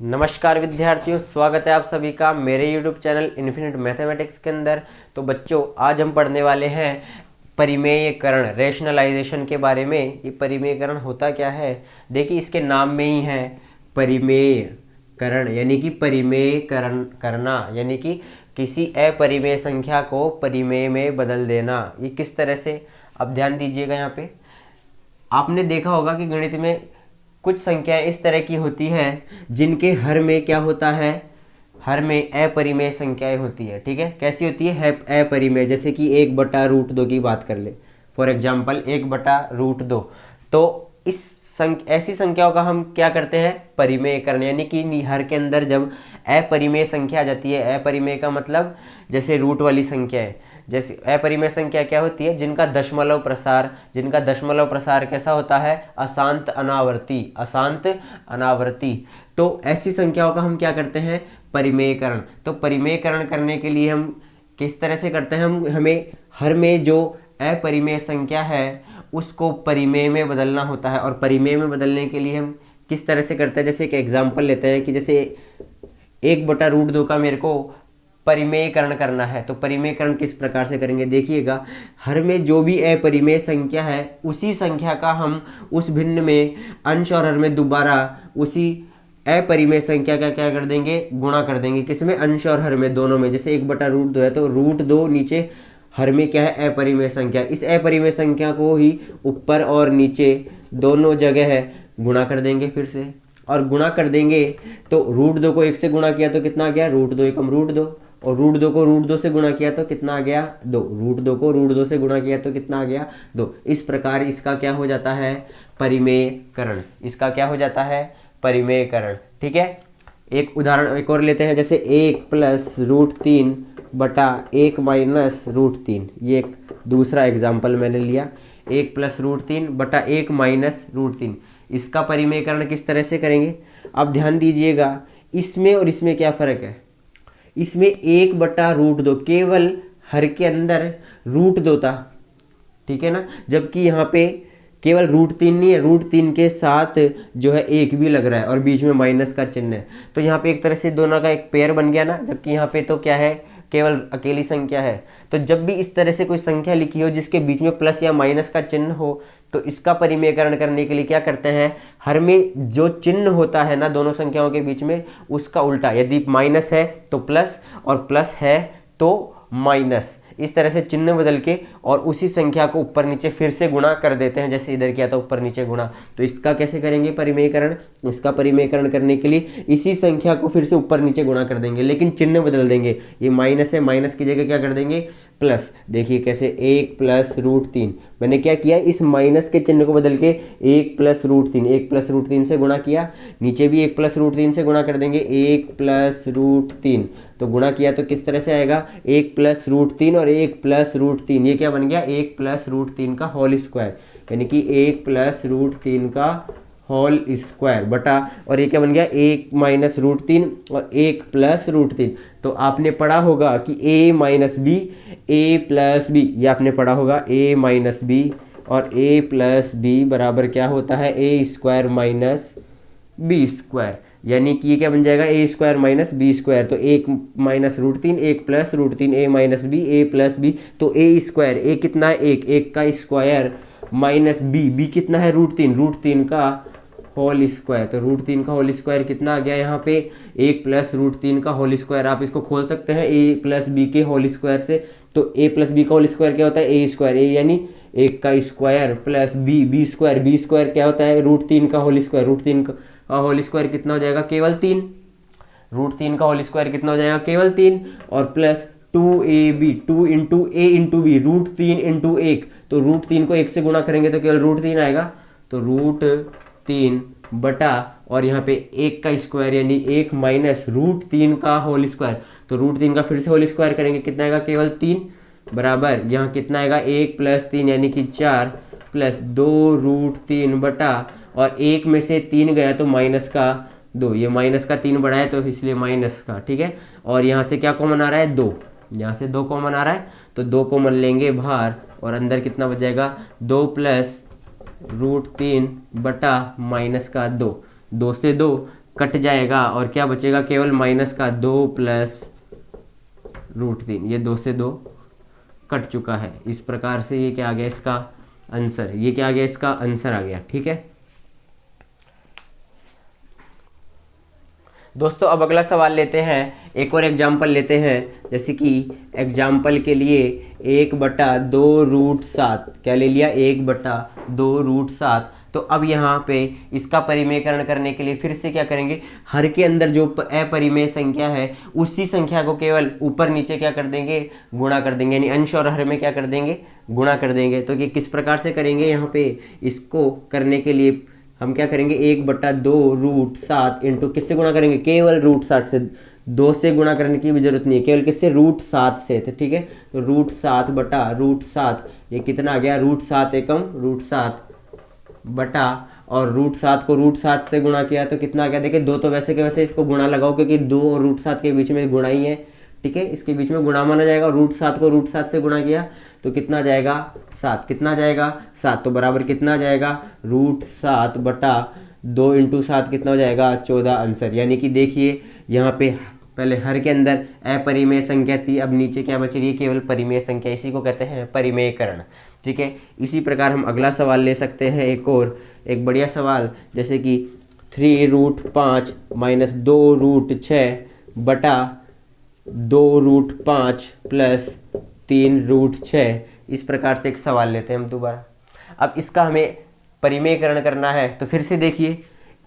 नमस्कार विद्यार्थियों, स्वागत है आप सभी का मेरे YouTube चैनल इन्फिनिट मैथमेटिक्स के अंदर। तो बच्चों, आज हम पढ़ने वाले हैं परिमेयकरण, रेशनलाइजेशन के बारे में। ये परिमेयकरण होता क्या है? देखिए, इसके नाम में ही है परिमेयकरण, यानी कि परिमेयकरण करना, यानी कि किसी अपरिमेय संख्या को परिमेय में बदल देना। ये किस तरह से, अब ध्यान दीजिएगा। यहाँ पे आपने देखा होगा कि गणित में कुछ संख्याएं इस तरह की होती है जिनके हर में क्या होता है, हर में अपरिमेय संख्याएं होती है। ठीक है, कैसी होती है? अपरिमेय। जैसे कि 1/√2 की बात कर ले, फॉर एग्जाम्पल 1/√2। तो ऐसी संख्याओं का हम क्या करते हैं? परिमेयकरण, यानी कि हर के अंदर जब अपरिमेय संख्या आ जाती है, अपरिमेय का मतलब जैसे रूट वाली संख्या है। जैसे अपरिमेय संख्या क्या होती है? जिनका दशमलव प्रसार कैसा होता है? अशांत अनावर्ती, अशांत अनावर्ती। तो ऐसी संख्याओं का हम क्या करते हैं? परिमेयकरण। तो परिमेयकरण करने के लिए हम किस तरह से करते हैं? हमें हर में जो अपरिमेय संख्या है उसको परिमेय में बदलना होता है। और परिमेय में बदलने के लिए हम किस तरह से करते हैं? जैसे एक एग्जाम्पल लेते हैं कि जैसे 1/√2 का मेरे को परिमेयकरण करना है। तो परिमेयकरण किस प्रकार से करेंगे? देखिएगा, हर में जो भी अपरिमेय संख्या है उसी संख्या का हम उस भिन्न में अंश और हर में दोबारा उसी अपरिमेय संख्या का क्या कर देंगे? गुणा कर देंगे। किसमें? अंश और हर में, दोनों में। जैसे 1/√2 है तो √2 नीचे, हर में क्या है? अपरिमेय संख्या। इस अपरिमेय संख्या को ही ऊपर और नीचे दोनों जगह है गुणा कर देंगे फिर से। और गुणा कर देंगे तो √2 को 1 से गुणा किया तो कितना आ गया? √2 एकम √2। और √2 को √2 से गुणा किया तो कितना आ गया? 2। √2 को √2 से गुणा किया तो कितना आ गया? 2। इस प्रकार इसका क्या हो जाता है? परिमेयकरण। इसका क्या हो जाता है? परिमेयकरण। ठीक है, एक उदाहरण एक और लेते हैं। जैसे 1 + √3 बटा 1 - √3। ये एक दूसरा एग्जाम्पल मैंने लिया। 1 + √3 बटा 1 - √3। इसका परिमेयकरण किस तरह से करेंगे? अब ध्यान दीजिएगा, इसमें और इसमें क्या फ़र्क है? इसमें 1/√2 केवल हर के अंदर √2 था, ठीक है ना। जबकि यहाँ पे केवल √3 नहीं है, √3 के साथ जो है 1 भी लग रहा है और बीच में माइनस का चिन्ह है। तो यहाँ पे एक तरह से दोनों का एक पेयर बन गया ना। जबकि यहाँ पे तो क्या है? केवल अकेली संख्या है। तो जब भी इस तरह से कोई संख्या लिखी हो जिसके बीच में प्लस या माइनस का चिन्ह हो, तो इसका परिमेयकरण करने के लिए क्या करते हैं? हर में जो चिन्ह होता है ना दोनों संख्याओं के बीच में, उसका उल्टा, यदि माइनस है तो प्लस और प्लस है तो माइनस, इस तरह से चिन्ह बदल के और उसी संख्या को ऊपर नीचे फिर से गुणा कर देते हैं। जैसे इधर किया तो ऊपर नीचे गुणा। तो इसका कैसे करेंगे परिमेयकरण? इसका परिमेयकरण करने के लिए इसी संख्या को फिर से ऊपर नीचे गुणा कर देंगे, लेकिन चिन्ह बदल देंगे। ये माइनस है, माइनस की जगह क्या कर देंगे? प्लस। देखिए कैसे, 1 + √3। मैंने क्या किया? इस माइनस के चिन्ह को बदल के 1 + √3, 1 + √3 से गुणा किया। नीचे भी 1 + √3 से गुणा कर देंगे, 1 + √3। तो गुणा किया तो किस तरह से आएगा? 1 + √3 और 1 + √3। ये क्या बन गया? 1 + √3 का होल स्क्वायर, यानी कि 1 + √3 का होल स्क्वायर बटा, और ये क्या बन गया? 1 - √3 और 1 + √3। तो आपने पढ़ा होगा कि a - b, a + b, ये आपने पढ़ा होगा a - b, और a + b बराबर क्या होता है? a² - b²। यानी कि ये क्या बन जाएगा? a² - b²। तो 1 - √3, 1 + √3, a - b, a + b। तो a², a कितना है? 1, 1 का स्क्वायर माइनस b कितना है? √3, √3 का होल स्क्वायर। तो √3 का होल स्क्वायर कितना आ गया यहाँ पे? 1 + √3 का होल स्क्वायर। आप इसको खोल सकते हैं a + b के होल स्क्वायर से। तो a + b का होल स्क्वायर क्या होता है? a², a यानी 1 का स्क्वायर प्लस b², b² क्या होता है? √3 का होल स्क्वायर। √3 का होल स्क्वायर कितना हो जाएगा? केवल 3। √3 का होल स्क्वायर कितना हो जाएगा? केवल 3। और प्लस 2ab, 2 × a × b, √3 × 1। तो √3 को 1 से गुणा करेंगे तो केवल √3 आएगा। तो √3 बटा, और यहाँ पे 1 का स्क्वायर यानी 1 - √3 का होल स्क्वायर। तो √3 का फिर से होल स्क्वायर करेंगे, कितना आएगा? केवल 3 बराबर, यहाँ कितना आएगा? 1 + 3 यानी कि 4 प्लस 2 √3 बटा, और 1 में से 3 गया तो माइनस का 2, ये माइनस का 3 बढ़ा है तो इसलिए माइनस का, ठीक है। और यहाँ से क्या कॉमन आ रहा है? 2, यहाँ से 2 कॉमन आ रहा है तो 2 कॉमन लेंगे बाहर, और अंदर कितना बच जाएगा? 2 + √3 बटा माइनस का 2, 2 से 2 कट जाएगा और क्या बचेगा, केवल माइनस का 2 प्लस √3, ये 2 से 2 कट चुका है। इस प्रकार से ये क्या आ गया इसका आंसर, ये क्या आ गया इसका आंसर आ गया। ठीक है दोस्तों, अब अगला सवाल लेते हैं, एक और एग्जाम्पल लेते हैं। जैसे कि एग्जाम्पल के लिए 1/2√7 क्या ले लिया, 1/2√7। तो अब यहाँ पे इसका परिमेयकरण करने के लिए फिर से क्या करेंगे, हर के अंदर जो अपरिमेय संख्या है उसी संख्या को केवल ऊपर नीचे क्या कर देंगे, गुणा कर देंगे, यानी अंश और हर में क्या कर देंगे, गुणा कर देंगे। तो ये किस प्रकार से करेंगे, यहाँ पे इसको करने के लिए हम क्या करेंगे, 1/2√7 इंटू किससे गुणा करेंगे, केवल √7 से, 2 से गुणा करने की भी जरूरत नहीं है, केवल किससे, √7 से। तो ठीक है, तो √7/√7 ये कितना आ गया, √7 एकम √7 बटा, और √7 को √7 से गुणा किया तो कितना आ गया, देखिए 2 तो वैसे के वैसे इसको गुणा लगाओ क्योंकि 2 और √7 के बीच में गुणा ही है। ठीक है, इसके बीच में गुणा माना जाएगा, √7 को √7 से गुणा किया तो कितना जाएगा, 7। कितना जाएगा, 7। तो बराबर कितना जाएगा, √7/2 इंटू 7 कितना हो जाएगा, 14 आंसर। यानी कि देखिए यहाँ पे पहले हर के अंदर अपरिमेय संख्या थी, अब नीचे क्या बच रही है, केवल परिमेय संख्या। इसी को कहते हैं परिमेयकरण। ठीक है, इसी प्रकार हम अगला सवाल ले सकते हैं, एक बढ़िया सवाल, जैसे कि 3√5 माइनस 2√6 बटा 2√5 प्लस 3√6। इस प्रकार से एक सवाल लेते हैं हम दोबारा। अब इसका हमें परिमेयकरण करना है, तो फिर से देखिए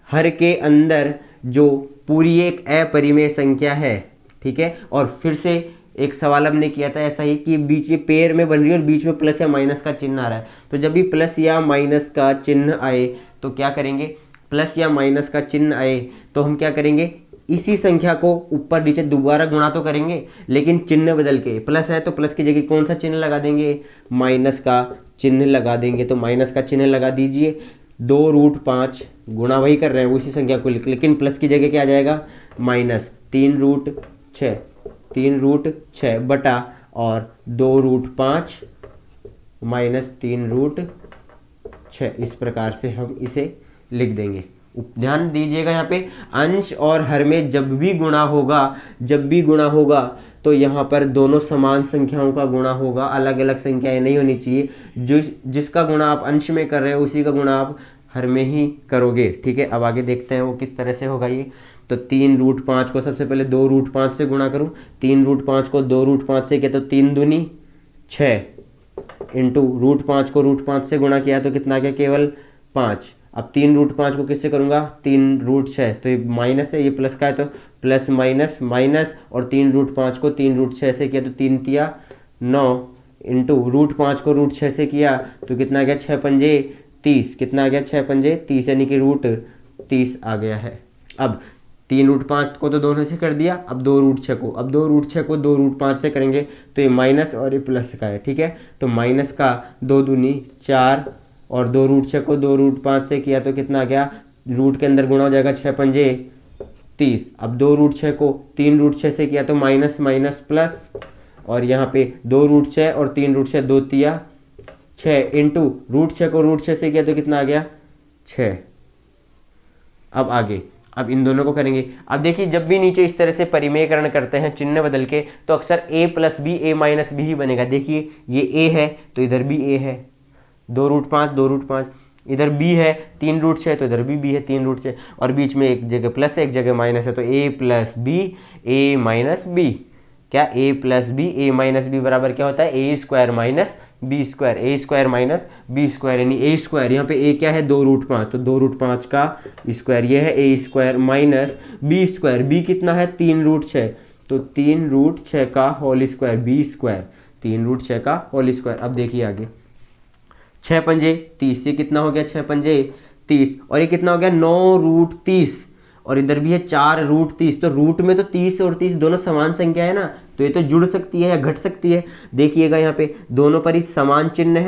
हर के अंदर जो पूरी एक अपरिमेय संख्या है, ठीक है, और फिर से एक सवाल हमने किया था ऐसा ही कि बीच में पेयर में बन रही है और बीच में प्लस या माइनस का चिन्ह आ रहा है। तो जब भी प्लस या माइनस का चिन्ह आए तो क्या करेंगे, प्लस या माइनस का चिन्ह आए तो हम क्या करेंगे, इसी संख्या को ऊपर नीचे दोबारा गुणा तो करेंगे, लेकिन चिन्ह बदल के, प्लस है तो प्लस की जगह कौन सा चिन्ह लगा देंगे, माइनस का चिन्ह लगा देंगे। तो माइनस का चिन्ह लगा दीजिए, 2√5 गुणा वही कर रहे हैं उसी संख्या को, लेकिन प्लस की जगह क्या आ जाएगा, माइनस 3√6 बटा और 2√5 माइनस 3√6। इस प्रकार से हम इसे लिख देंगे। ध्यान दीजिएगा यहाँ पे अंश और हर में जब भी गुणा होगा तो यहाँ पर दोनों समान संख्याओं का गुणा होगा, अलग अलग संख्याएं नहीं होनी चाहिए। जिसका गुणा आप अंश में कर रहे हो उसी का गुणा आप हर में ही करोगे। ठीक है, अब आगे देखते हैं वो किस तरह से होगा ये। तो 3√5 को सबसे पहले 2√5 से गुणा करूँ, 3√5 को 2√5 से किया तो 3 दूनी 6 इंटू √5 को √5 से गुणा किया तो कितना गया, केवल 5। अब 3√5 को किससे करूँगा, 3√6, तो ये माइनस है, ये प्लस का है तो प्लस माइनस माइनस, और 3√5 को 3√6 से किया तो 3 तिया 9 इंटू √5 को √6 से किया तो कितना आ गया, 6 पंजे 30। कितना आ गया, 6 पंजे 30, यानी कि √30 आ गया है। अब 3√5 को तो दोनों से कर दिया, अब 2√6 को, अब 2√6 को 2√5 से करेंगे तो ये माइनस और ये प्लस का है। ठीक है, तो माइनस का 2 दूनी 4 और 2√6 को 2√5 से किया तो कितना आ गया, रूट के अंदर गुणा हो जाएगा, 6 पंजे 30। अब 2√6 को 3√6 से किया तो माइनस माइनस प्लस, और यहाँ पे 2√6 और 3√6 2 तिया 6 इंटू √6 को √6 से किया तो कितना आ गया, 6। अब आगे, अब इन दोनों को करेंगे। अब देखिए जब भी नीचे इस तरह से परिमेयकरण करते हैं चिन्ह बदल के तो अक्सर a plus B a minus B ही बनेगा। देखिए ये a है तो इधर भी a है, 2√5 इधर b है, 3√6 तो इधर भी b है 3√6, और बीच में एक जगह प्लस है एक जगह माइनस है तो a plus B a minus B. क्या, a plus B a minus B बराबर क्या होता है, a square minus B square, a square minus B square, यानी a स्क्वायर, यहाँ पे a क्या है 2√5 तो 2√5 का स्क्वायर, ये है a square minus B square, b कितना है 3√6 तो 3√6 का होल स्क्वायर, b स्क्वायर 3√6 का होल स्क्वायर। अब देखिए आगे, 6 पंजे 30, ये कितना हो गया, 6 पंजे 30, और ये कितना हो गया 9√30, और इधर भी है 4√30। तो रूट में तो 30 और 30 दोनों समान संख्या है ना, तो ये तो जुड़ सकती है या घट सकती है। देखिएगा यहाँ पे दोनों पर ही समान चिन्ह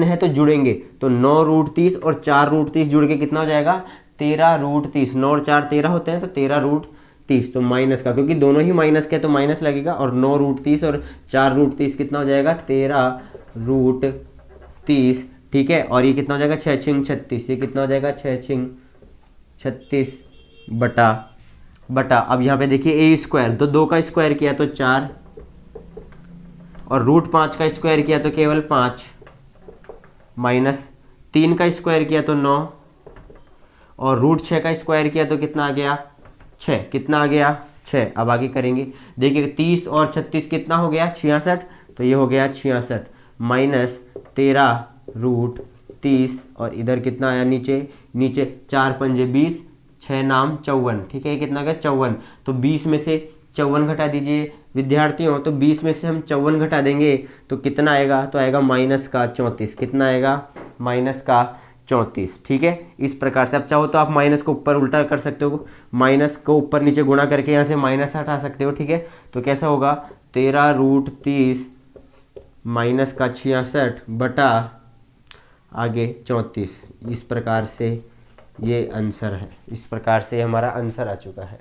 है तो जुड़ेंगे, तो 9√30 और 4√30 जुड़ के कितना हो जाएगा, 13√30। 9 और 4 13 होते हैं तो 13√30, तो माइनस का, क्योंकि दोनों ही माइनस के तो माइनस लगेगा, और 9√30 और 4√30 कितना हो जाएगा, 13√30। ठीक है, और ये कितना हो जाएगा 6 छिंग 36, ये कितना हो जाएगा 6 छिंग 36 बटा बटा अब यहाँ पे देखिए ए स्क्वायर, तो 2 का स्क्वायर किया तो 4 और रूट 5 का स्क्वायर किया तो केवल 5 माइनस 3 का स्क्वायर किया तो 9 और रूट 6 का स्क्वायर किया तो कितना आ गया 6। कितना आ गया 6। अब आगे करेंगे, देखिए 30 और 36 कितना हो गया 66, तो ये हो गया 66 माइनस 13 रूट 30 और इधर कितना आया नीचे 4 पंजे 20, 6 नाम 54। ठीक है, कितना गया 54। तो 20 में से 54 घटा दीजिए विद्यार्थियों, तो 20 में से हम 54 घटा देंगे तो कितना आएगा, तो आएगा माइनस का 34। कितना आएगा माइनस का 34। ठीक है, इस प्रकार से। अब चाहो तो आप माइनस को ऊपर उल्टा कर सकते हो, माइनस को ऊपर नीचे गुणा करके यहाँ से माइनस हटा सकते हो। ठीक है, तो कैसा होगा 13 रूट 30 माइनस का 66 बटा आगे 34। इस प्रकार से ये आंसर है, इस प्रकार से हमारा आंसर आ चुका है।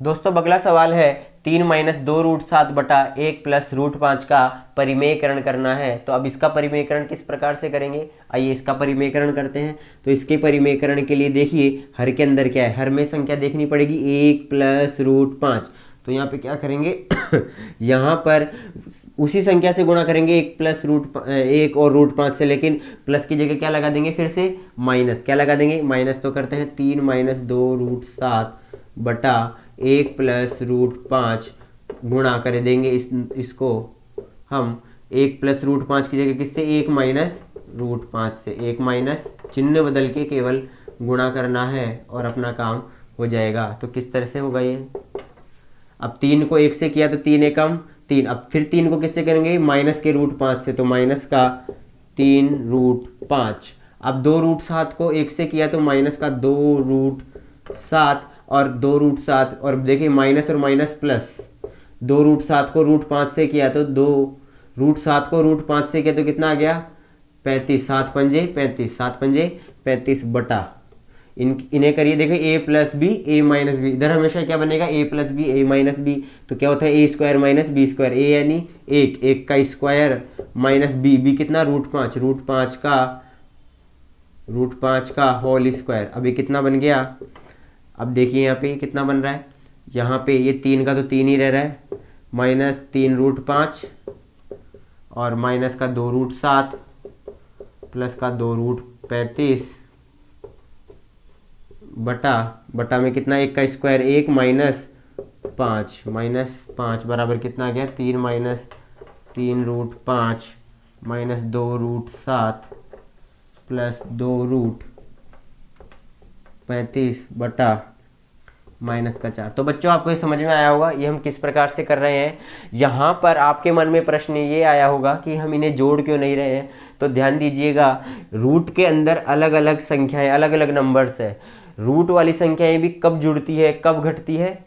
दोस्तों अगला सवाल है 3 माइनस 2 रूट 7 बटा 1 प्लस रूट 5 का परिमेयकरण करना है। तो अब इसका परिमेयकरण किस प्रकार से करेंगे, आइए इसका परिमेयकरण करते हैं। तो इसके परिमेयकरण के लिए देखिए हर के अंदर क्या है, हर में संख्या देखनी पड़ेगी 1 प्लस रूट 5। तो यहाँ पे क्या करेंगे यहाँ पर उसी संख्या से गुणा करेंगे 1 प्लस रूट 1 और रूट 5 से, लेकिन प्लस की जगह क्या लगा देंगे, फिर से माइनस। क्या लगा देंगे माइनस। तो करते हैं 3 माइनस 2 रूट 7 बटा 1 प्लस रूट 5 गुणा कर देंगे इसको हम 1 प्लस रूट 5 की जगह किससे 1 माइनस रूट 5 से, 1 माइनस चिन्ह बदल के केवल गुणा करना है और अपना काम हो जाएगा। तो किस तरह से होगा ये, अब 3 को 1 से किया तो 3 एकम 3, अब फिर 3 को किससे करेंगे माइनस के रूट 5 से, तो माइनस का 3 रूट 5। अब 2 रूट 7 को 1 से किया तो माइनस का 2 रूट 7 और 2 रूट 7, और देखिए माइनस और माइनस प्लस, 2 रूट 7 को रूट 5 से किया तो 2 रूट 7 को रूट 5 से किया तो कितना आ गया 35, 7 पंजे 35, 7 पंजे 35 बटा इन्हें करिए, देखिए ए प्लस बी ए माइनस बी, इधर हमेशा क्या बनेगा ए प्लस बी ए माइनस बी। तो क्या होता है ए स्क्वायर माइनस बी स्क्वायर, ए यानी 1 का स्क्वायर माइनस बी कितना रूट 5 का होल स्क्वायर। अभी कितना बन गया, अब देखिए यहाँ पे कितना बन रहा है, यहाँ पे ये 3 का तो 3 ही रह रहा है, माइनस 3 रूट 5 और माइनस का 2 रूट 7 प्लस का 2 रूट 35 बटा में कितना 1 का स्क्वायर 1 माइनस 5 बराबर कितना आ गया 3 minus 3 root 5 minus 2 root 7 plus 2 root 35 बटा माइनस का 4। तो बच्चों आपको ये समझ में आया होगा ये हम किस प्रकार से कर रहे हैं। यहाँ पर आपके मन में प्रश्न ये आया होगा कि हम इन्हें जोड़ क्यों नहीं रहे हैं। तो ध्यान दीजिएगा, रूट के अंदर अलग अलग संख्याएं, अलग अलग नंबर्स है। रूट वाली संख्याएं भी कब जुड़ती है, कब घटती है,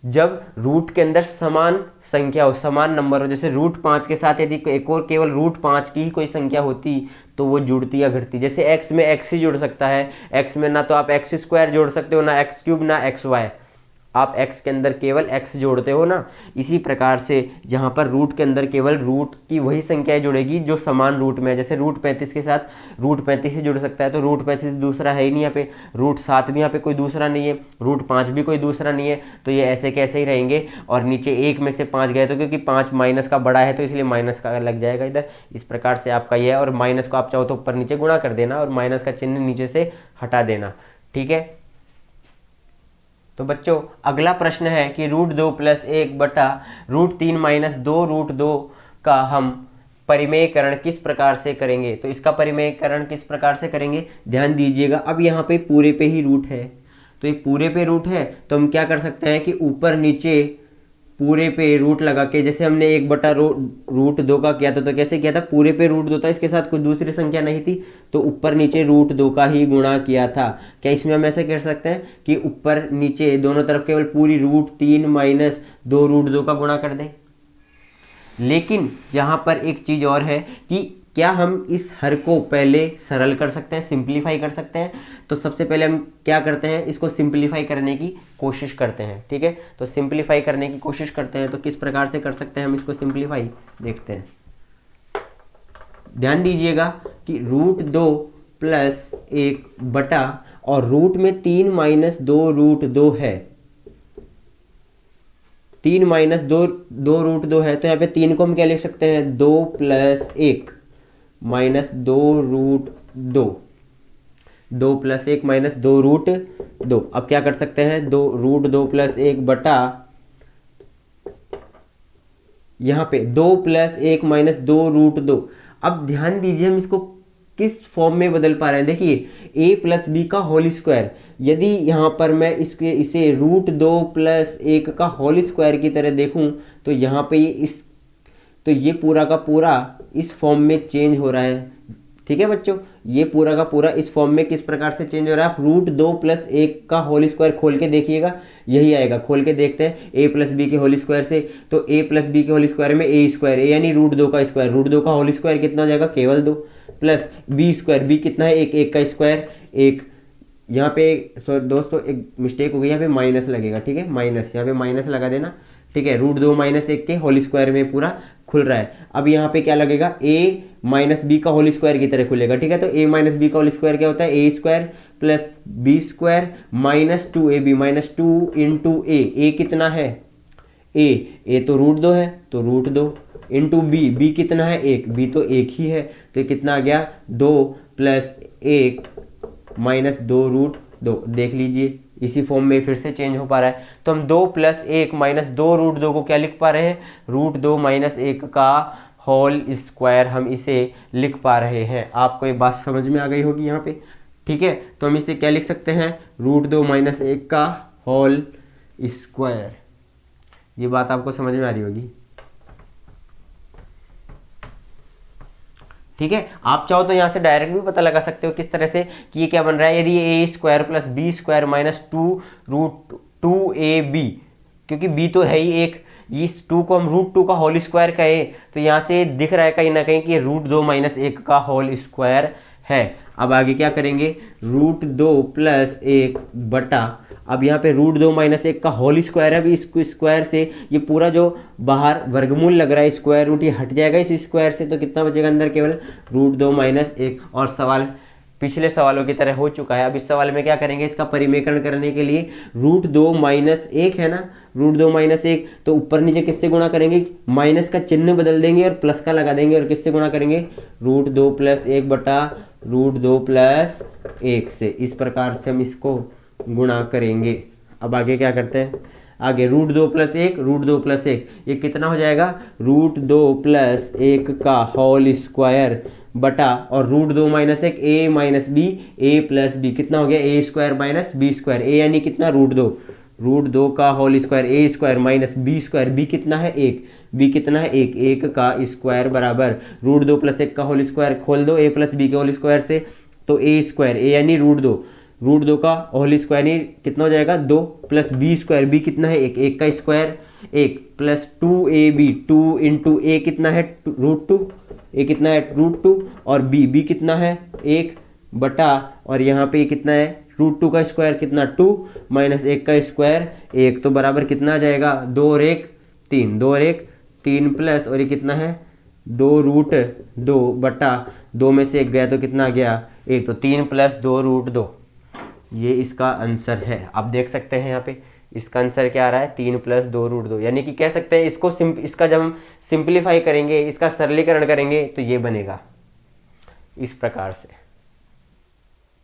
जब रूट के अंदर समान संख्या हो, समान नंबर हो। जैसे रूट 5 के साथ यदि एक और केवल रूट 5 की ही कोई संख्या होती तो वो जुड़ती या घटती। जैसे x में x ही जुड़ सकता है, x में ना तो आप x स्क्वायर जोड़ सकते हो, ना x क्यूब, ना xy, आप x के अंदर केवल x जोड़ते हो ना। इसी प्रकार से यहाँ पर रूट के अंदर केवल रूट की वही संख्याएं जुड़ेगी जो समान रूट में है। जैसे रूट 35 के साथ रूट 35 ही जुड़ सकता है, तो रूट 35 दूसरा है ही नहीं यहाँ पे, रूट 7 भी यहाँ पे कोई दूसरा नहीं है, रूट 5 भी कोई दूसरा नहीं है। तो ये ऐसे कैसे ही रहेंगे। और नीचे 1 में से 5 गए तो क्योंकि 5 माइनस का बड़ा है तो इसलिए माइनस का लग जाएगा इधर। इस प्रकार से आपका ये है, और माइनस को आप चाहो तो ऊपर नीचे गुणा कर देना और माइनस का चिन्ह नीचे से हटा देना। ठीक है, तो बच्चों अगला प्रश्न है कि रूट 2 प्लस 1 बटा रूट 3 माइनस 2 रूट 2 का हम परिमेयकरण किस प्रकार से करेंगे। तो इसका परिमेयकरण किस प्रकार से करेंगे, ध्यान दीजिएगा। अब यहाँ पे पूरे पे ही रूट है, तो ये पूरे पे रूट है तो हम क्या कर सकते हैं कि ऊपर नीचे पूरे पे रूट लगा के, जैसे हमने 1 बटा रूट 2 का किया था तो कैसे किया था, पूरे पे रूट 2 था, इसके साथ कोई दूसरी संख्या नहीं थी तो ऊपर नीचे रूट 2 का ही गुणा किया था। क्या इसमें हम ऐसे कर सकते हैं कि ऊपर नीचे दोनों तरफ केवल पूरी रूट 3 माइनस 2 रूट 2 का गुणा कर दें। लेकिन यहाँ पर एक चीज़ और है कि क्या हम इस हर को पहले सरल कर सकते हैं, सिंप्लीफाई कर सकते हैं। तो सबसे पहले हम क्या करते हैं, इसको सिंप्लीफाई करने की कोशिश करते हैं। ठीक है, तो सिंप्लीफाई करने की कोशिश करते हैं। तो किस प्रकार से कर सकते हैं हम इसको सिंप्लीफाई, देखते हैं। ध्यान दीजिएगा कि रूट 2 प्लस 1 बटा, और रूट में 3 माइनस 2 रूट 2 है, 3 माइनस 2 रूट 2 है, तो यहाँ पे 3 को हम क्या लिख सकते हैं, 2 plus 1 minus 2 root 2, 2 plus 1 minus 2 root 2। अब क्या कर सकते हैं, 2 रूट 2 प्लस 1 बटा यहाँ पे 2 प्लस 1 माइनस 2 रूट 2। अब ध्यान दीजिए हम इसको किस फॉर्म में बदल पा रहे हैं, देखिए a प्लस बी का होल स्क्वायर, यदि यहाँ पर मैं इसे रूट 2 प्लस 1 का होल स्क्वायर की तरह देखूं तो यहाँ पे ये पूरा का पूरा इस फॉर्म में चेंज हो रहा है। ठीक है बच्चों, ये पूरा का पूरा इस फॉर्म में किस प्रकार से चेंज हो रहा है, आप रूट 2 प्लस 1 का होल स्क्वायर खोल के देखिएगा, यही आएगा। खोल के देखते हैं a प्लस बी के होल स्क्वायर से, तो a प्लस बी के होल स्क्वायर में a स्क्वायर, a यानी रूट 2 का स्क्वायर, रूट 2 का होल स्क्वायर कितना हो जाएगा, केवल 2, प्लस बी स्क्वायर, बी कितना है, 1, 1 का स्क्वायर 1। यहाँ पे दोस्तों एक मिस्टेक हो गई, यहाँ पे माइनस लगेगा, ठीक है, माइनस, यहाँ पे माइनस लगा देना, ठीक है। रूट 2 माइनस 1 के होल स्क्वायर में पूरा खुल रहा है। अब यहाँ पे क्या लगेगा, a माइनस बी का होल स्क्वायर की तरह खुलेगा, ठीक है। तो a माइनस बी का होल स्क्वायर क्या होता है, a square plus B square minus 2ab minus 2 into A कितना है, a तो रूट 2 है तो रूट 2 इंटू बी कितना है, 1, b तो 1 ही है, तो ये कितना आ गया, 2 प्लस 1 माइनस 2 रूट 2। देख लीजिए इसी फॉर्म में फिर से चेंज हो पा रहा है। तो हम 2 प्लस 1 माइनस 2 रूट 2 को क्या लिख पा रहे हैं, रूट 2 माइनस 1 का होल स्क्वायर हम इसे लिख पा रहे हैं। आपको ये बात समझ में आ गई होगी यहाँ पे, ठीक है। तो हम इसे क्या लिख सकते हैं, रूट 2 माइनस 1 का होल स्क्वायर। ये बात आपको समझ में आ रही होगी, ठीक है। आप चाहो तो यहाँ से डायरेक्ट भी पता लगा सकते हो किस तरह से कि ये क्या बन रहा है, यदि A square plus B square minus 2 root 2ab, क्योंकि b तो है ही एक, इस 2 को हम रूट 2 का होल स्क्वायर कहे तो यहाँ से दिख रहा है कहीं ना कहीं कि रूट 2 माइनस 1 का होल स्क्वायर है। अब आगे क्या करेंगे, रूट 2 प्लस 1 बटा, अब यहाँ पे रूट 2 माइनस 1 का होल स्क्वायर है, अभी इस स्क्वायर से ये पूरा जो बाहर वर्गमूल लग रहा है स्क्वायर रूट, ये हट जाएगा इस स्क्वायर से, तो कितना बचेगा अंदर, केवल रूट 2 माइनस 1। और सवाल पिछले सवालों की तरह हो चुका है। अब इस सवाल में क्या करेंगे, इसका परिमेयकरण करने के लिए रूट 2 माइनस 1 है ना, रूट 2 माइनस 1, तो ऊपर नीचे किससे गुणा करेंगे, माइनस का चिन्ह बदल देंगे और प्लस का लगा देंगे, और किससे गुणा करेंगे, रूट 2 प्लस 1 बटा रूट 2 प्लस 1 से। इस प्रकार से हम इसको गुणा करेंगे। अब आगे क्या करते हैं, आगे रूट 2 प्लस 1 रूट 2 प्लस 1, ये कितना हो जाएगा, रूट 2 प्लस 1 का होल स्क्वायर बटा, और root 2 minus 1 a minus B, a plus B, कितना हो गया, a square minus B square, a यानी कितना, रूट 2 का whole square, a square minus B square, b कितना है 1, b कितना है 1 का स्क्वायर बराबर रूट 2 प्लस 1 का होल स्क्वायर खोल दो a प्लस बी के होल स्क्वायर से, तो a स्क्वायर, a यानी रूट 2 का होल स्क्वायर यानी कितना हो जाएगा, 2 प्लस बी स्क्वायर, बी कितना है 1 का square 1 plus 2ab, 2 into A कितना है रूट 2, ए कितना है रूट 2, और बी कितना है 1 बटा, और यहाँ पे कितना है रूट 2 का स्क्वायर कितना 2 माइनस 1 का स्क्वायर 1, तो बराबर कितना आ जाएगा, 2 और 1 3, 2 और 1 3 प्लस, और ये कितना है 2 रूट 2 बटा 2 में से 1 गया तो कितना आ गया 1, तो 3 प्लस 2 रूट 2, ये इसका आंसर है। आप देख सकते हैं यहाँ पे इसका आंसर क्या आ रहा है, 3 प्लस 2 रूट 2, यानी कि कह सकते हैं इसका जब हम सिंप्लीफाई करेंगे, इसका सरलीकरण करेंगे तो ये बनेगा इस प्रकार से।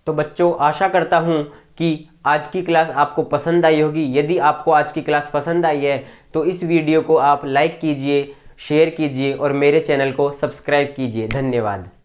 तो बच्चों आशा करता हूँ कि आज की क्लास आपको पसंद आई होगी। यदि आपको आज की क्लास पसंद आई है तो इस वीडियो को आप लाइक कीजिए, शेयर कीजिए और मेरे चैनल को सब्सक्राइब कीजिए। धन्यवाद।